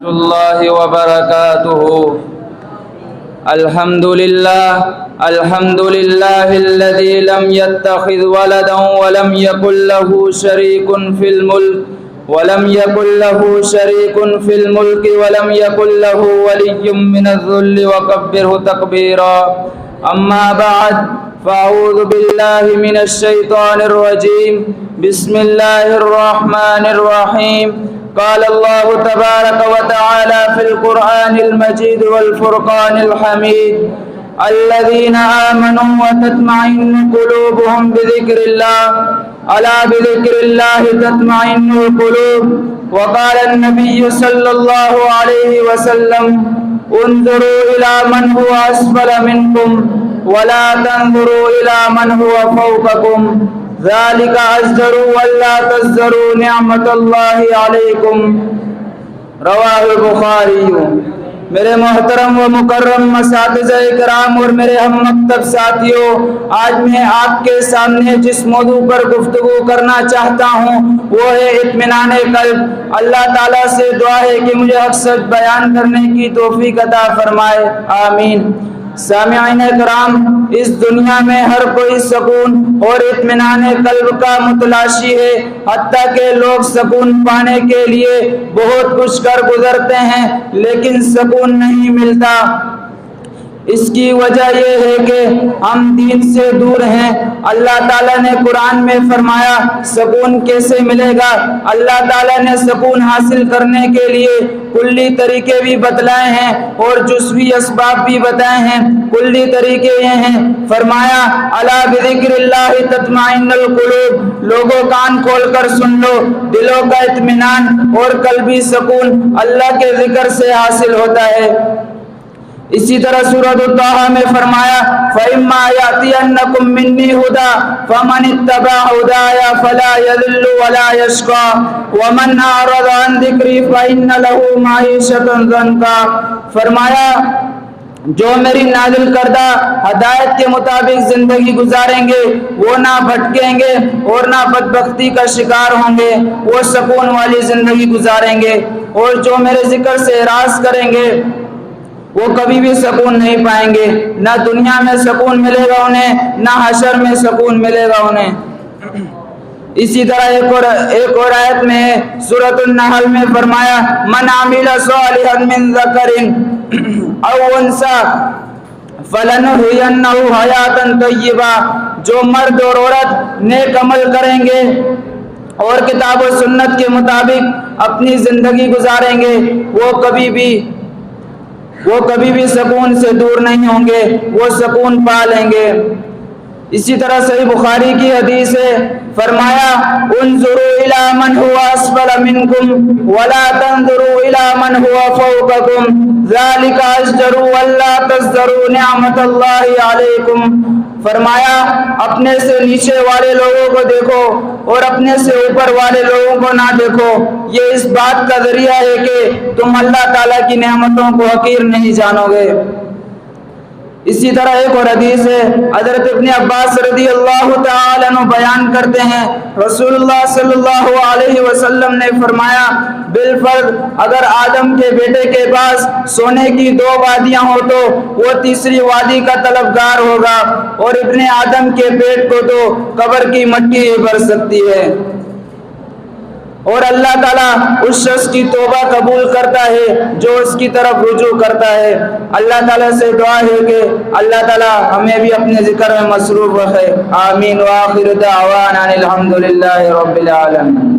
الله وبركاته. الحمد لله الذي لم يتخذ ولدا ولم يكن له شريك في الملك ولم يكن له ولي من الذل وكبره تكبيرا. أما بعد فأعوذ بالله من الشيطان الرجيم. بسم الله الرحمن الرحيم. قال الله تبارك وتعالى في القرآن المجيد والفرقان الحميد: الذين آمنوا وتطمئن قلوبهم بذكر الله ألا بذكر الله تطمئن القلوب. وقال النبي صلى الله عليه وسلم: انظروا إلى من هو أسفل منكم ولا تنظروا إلى من هو فوقكم ذلك أزدر ولا تزدروا نعمت اللہ علیکم. رواہ البخاری. میرے محترم و مکرم اساتذہ کرام اور میرے ہم مکتب ساتھیوں، آج میں آپ کے سامنے جس موضوع پر گفتگو کرنا چاہتا ہوں وہ ہے اطمینان قلب. اللہ تعالیٰ سے دعا ہے کہ مجھے حق سچ بیان کرنے کی توفیق عطا فرمائے، آمین. سامعین کرام، اس دنیا میں ہر کوئی سکون اور اطمینان قلب کا متلاشی ہے، حتیٰ کہ لوگ سکون پانے کے لیے بہت کچھ کر گزرتے ہیں لیکن سکون نہیں ملتا. اس کی وجہ یہ ہے کہ ہم دین سے دور ہیں. اللہ تعالیٰ نے قرآن میں فرمایا سکون کیسے ملے گا. اللہ تعالیٰ نے سکون حاصل کرنے کے لیے کلی طریقے بھی بتلائے ہیں اور جزوی اسباب بھی بتائے ہیں. کلی طریقے یہ ہیں، فرمایا الا بذکر اللہ تطمئن القلوب. لوگوں کان کھول کر سن لو، دلوں کا اطمینان اور قلبی سکون اللہ کے ذکر سے حاصل ہوتا ہے. اسی طرح سورۃ الطٰہٰ میں فرمایا فَإِمَّا يَأْتِيَنَّكُم مِّنِّي هُدًى فَمَنِ اتَّبَعَ هُدَايَ فَلَا يَضِلُّ وَلَا يَشْقَىٰ وَمَنْ أَعْرَضَ عَن ذِكْرِي فَإِنَّ لَهُ مَعِيشَةً ضَنكًا. فرمایا جو میری نازل کردہ ہدایت کے مطابق زندگی گزاریں گے وہ نہ بھٹکیں گے اور نہ بدبختی کا شکار ہوں گے، وہ سکون والی زندگی گزاریں گے. اور جو میرے ذکر سے اعراض کریں گے وہ کبھی بھی سکون نہیں پائیں گے. نہ دنیا میں سکون ملے گا انہیں، نہ حشر میں سکون ملے گا انہیں. اسی طرح ایک اور آیت میں سورۃ النحل میں فرمایا من عمل صالحا من ذکر او انثی فلنحینہ حیاۃ طیبہ. جو مرد اور عورت نیک عمل کریں گے اور کتاب و سنت کے مطابق اپنی زندگی گزاریں گے وہ کبھی بھی سکون سے دور نہیں ہوں گے، وہ سکون پا لیں گے. اسی طرح صحیح بخاری کی حدیث ہے، فرمایا انظروا الی من هو اسفل منکم ولا تنظروا الی من هو فوقکم ذلک ازجر ولا تزدروا نعمت اللہ علیکم. فرمایا اپنے سے نیچے والے لوگوں کو دیکھو اور اپنے سے اوپر والے لوگوں کو نہ دیکھو. یہ اس بات کا ذریعہ ہے کہ تم اللہ تعالیٰ کی نعمتوں کو حقیر نہیں جانو گے. اسی طرح ایک اور حدیث ہے، حضرت ابن عباس رضی اللہ تعالی عنہ بیان کرتے ہیں رسول اللہ صلی اللہ علیہ وسلم نے فرمایا بالفرض اگر آدم کے بیٹے کے پاس سونے کی 2 وادیاں ہوں تو وہ تیسری وادی کا طلبگار ہوگا، اور ابن آدم کے پیٹ کو تو قبر کی مٹی ہی بھر سکتی ہے. اور اللہ تعالیٰ اس شخص کی توبہ قبول کرتا ہے جو اس کی طرف رجوع کرتا ہے. اللہ تعالیٰ سے دعا ہے کہ اللہ تعالیٰ ہمیں بھی اپنے ذکر میں مصروف رکھے، آمین. وآخر دعوانا الحمد للہ رب العالمین.